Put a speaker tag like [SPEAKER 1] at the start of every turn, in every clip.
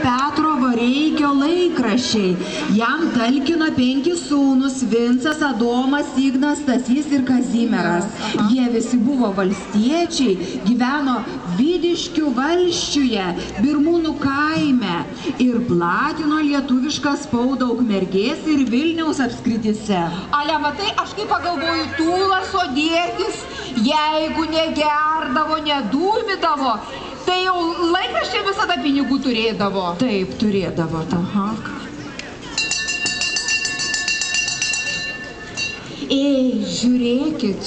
[SPEAKER 1] Petro Vareikio laikraščiai. Jam talkino 5 sūnus – Vincas, Adomas, Ignas, Stasys ir Kazimieras. Jie visi buvo valstiečiai, gyveno Vidiškių valsčiuje, Birmūnų kaime ir platino lietuvišką spaudą Ukmergės ir Vilniaus apskrityse.
[SPEAKER 2] Ale, matai, aš kaip pagalvoju, Tūlas Odėtis, jeigu negerdavo, nedūmydavo, tai jau laikraščiai visada pinigų turėdavo.
[SPEAKER 1] Taip, turėdavo. Aha.
[SPEAKER 2] Ei, žiūrėkit.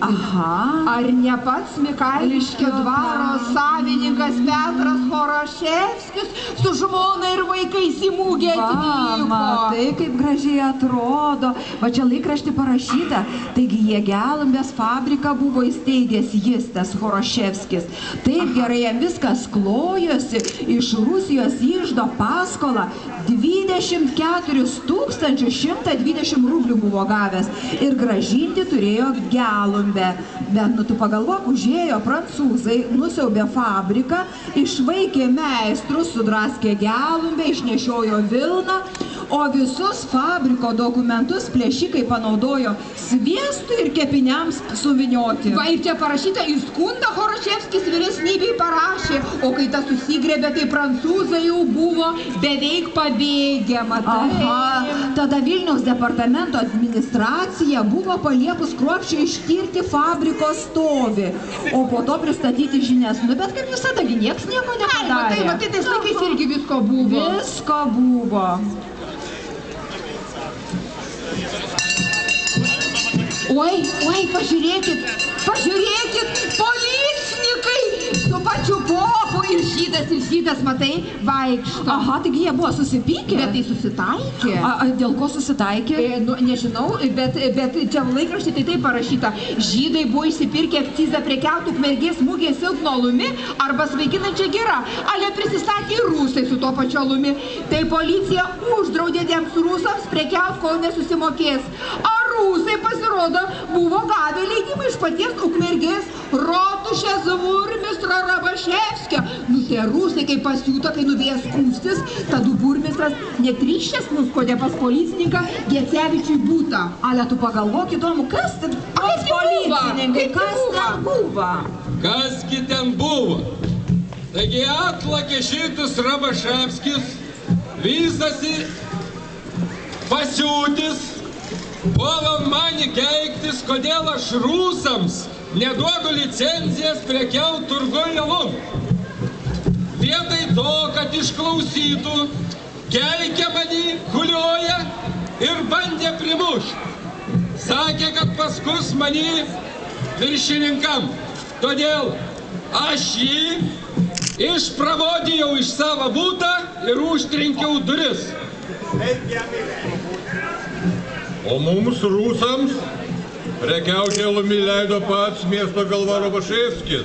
[SPEAKER 1] Aha.
[SPEAKER 2] Ar ne pats Mikailiškio dvaro savininkas Petras Horoševskis su žmona ir vaikais į mugę atvyko?
[SPEAKER 1] Matai, kaip gražiai atrodo. Va čia laikraštį parašyta. Taigi Jėgelumbės fabriką buvo įsteigęs jis, tas Horoševskis. Taip gerai jam viskas klojosi. Iš Rusijos iždo paskolą 24 120 rublių buvo gavęs. Ir gražinti turėjo Gelumbę. Bet, tu pagalvok, užėjo prancūzai, nusiaubė fabriką, išvaikė meistrus, sudraskė Gelumbę, išnešiojo vilną, o visus fabriko dokumentus plėšikai panaudojo sviestui ir kepiniams suvinioti.
[SPEAKER 2] Va, ir čia parašyta, į skundą Horoševskis vyresnybei parašė, o kai tas susigrebė, tai prancūzai jau buvo beveik pabėgę, matai.
[SPEAKER 1] Aha, tada Vilniaus departamento administracija buvo paliepus kruopščiai ištirti fabriko stovį, o po to pristatyti žinias. Nu, bet kaip visada, nieks nieko nepadarė.
[SPEAKER 2] Matai, tais laikais irgi visko buvo.
[SPEAKER 1] Visko buvo.
[SPEAKER 2] Oi, pažiūrėkit, policininkai su pačiu popu ir šytas, matai, vaikšto.
[SPEAKER 1] Aha, taigi jie buvo susipykę.
[SPEAKER 2] Bet tai susitaikė.
[SPEAKER 1] Dėl ko susitaikė?
[SPEAKER 2] Nežinau, bet čia laikraštį tai taip parašyta. Žydai buvo įsipirkę akcizą prekiauti Ukmergės mugės silpno alumi arba svaiginančia gira. Ale prisistatė ir rusai su tuo pačiu alumi. Tai policija uždraudė tiems rusams prekiauti, kol nesusimokės. Rusai, pasirodo, buvo gavę leidimą iš paties Ukmergės rotušės burmistro Rabaševskio. Nu, tie rusai, kai pasiūto, kai nuvėjo skūstis, tadu burmistras netryščias nuskodė pas policininką Gecevičiui būtą.
[SPEAKER 1] Ale, tu pagalvok įdomu, kas ten policininkai, kas ten buvo?
[SPEAKER 3] Kasgi ten buvo? Taigi atlakė šitas Rabaševskis, visasi pasiūtis, puola mani keiktis, kodėl aš rusams neduodu licenzijas prekiaut turgoj alum. Vietoj to, kad išklausytų, keikia mani, kulioja ir bandė primušti. Sakė, kad paskus mani viršininkam. Todėl aš jį išpravodijau iš savo butą ir užtrinkiau duris.
[SPEAKER 4] O mums, rusams, prekiauti alumi leido pats miesto galva Rabaševskis.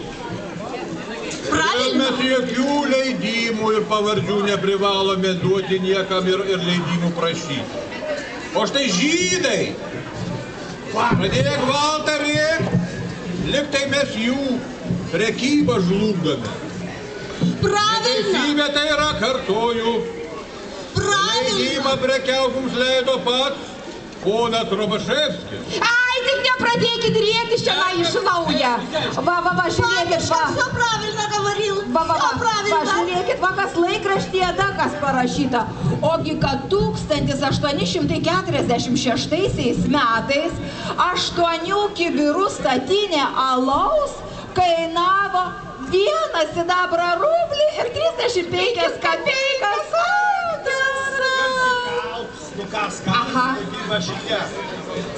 [SPEAKER 4] Ir mes jokių leidimų ir pavardžių neprivalome duoti niekam ir leidimų prašyti. O štai žydai pradėjo gvaltą rėkti, liktai mes jų prekybą žlugdome. Neteisybė tai yra, kartoju. Leidimą prekiauti mums leido pats ponas Rabaševskis.
[SPEAKER 2] Ai, tik nepradėkit rėktis čia iš naujo.
[SPEAKER 1] Va, žiūrėkit, va.
[SPEAKER 5] Все правильно говорил.
[SPEAKER 1] Žiūrėkit, va, kas laikraštyje, kas parašyta. Ogi, kad 1846 metais 8 kibirų statinė alaus kainavo 1 sidabro rublį ir 35 kapeikas.
[SPEAKER 2] Aha.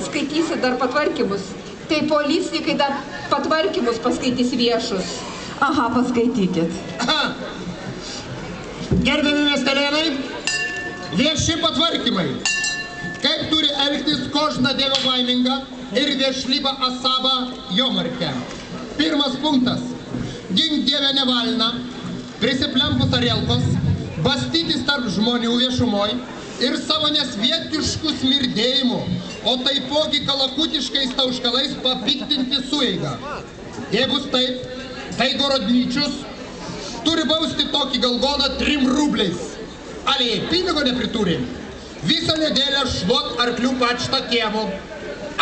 [SPEAKER 2] Skaitysi dar patvarkymus. Tai policininkai dar patvarkymus paskaitys viešus.
[SPEAKER 1] Aha, paskaitykit.
[SPEAKER 6] Gerbiami miestelėnai, vieši patvarkymai. Kaip turi elgtis kožna dievo laiminga ir viešlyba asaba jomarke. Pirmas punktas. Gink dieve nevalna, prisiplempus tarelkos, bastytis tarp žmonių viešumoj ir savo nesvietiškų smirdėjimų, o taipogi kalakutiškais tauškalais papiktinti sueigą. Jei bus taip, tai Gorodničius turi bausti tokį galvoną 3 rubliais. Ale pinigo neprituri. Visą nedėlę šluot arklių pačtą kėvo.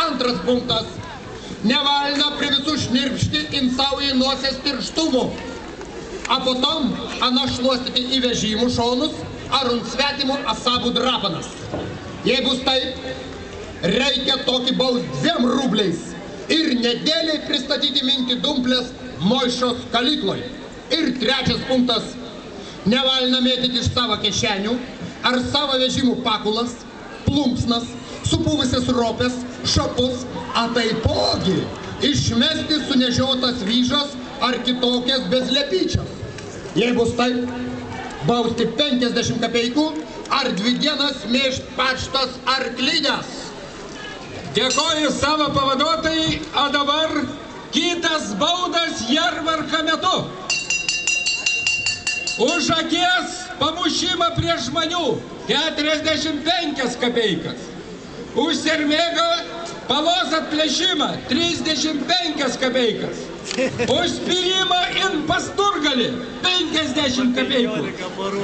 [SPEAKER 6] Antras punktas. Nevalna prie visų šnirpšti in savo nosies pirštumų. A potom ana šluostyti į vežimų šonus ar ant svetimų asabų drapanas. Jei bus taip, reikia tokį baust 2 rubliais ir nedėliai pristatyti minti dumplės Moišos kalikloj. Ir trečias punktas. Nevalina mėtyti iš savo kešenių ar savo vežimų pakulas, plunksnas, supuvusias ropės, šapus, a taipogi išmesti sunežiotas vyžas ar kitokias bezlepyčias. Jei bus taip, bausti 50 kapeikų ar 2 dienas mėžt pačtas arklydės.
[SPEAKER 3] Dėkoju savo pavaduotojai, o dabar kitas baudas jarmarka metu. Už akies pamušimą prie žmonių 45 kapeikas. Už sermėgą palos atplėšimą 35 kapeikas. Už spyrimą in pasturgalį 50 kapeikų.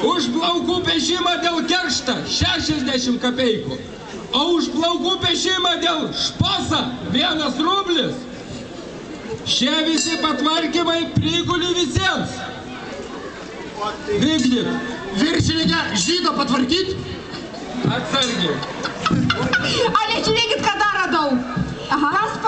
[SPEAKER 3] Už plaukų pešimą dėl kerštą 60 kapeikų. O už plaukų pešimą dėl šposa 1 rublis. Šie visi patvarkymai priguli visiems. Vykdyk.
[SPEAKER 6] Viršininkę žydo patvarkyt?
[SPEAKER 3] Atsargiai.
[SPEAKER 2] Ale žiūrėkit, ką dar radau. Kas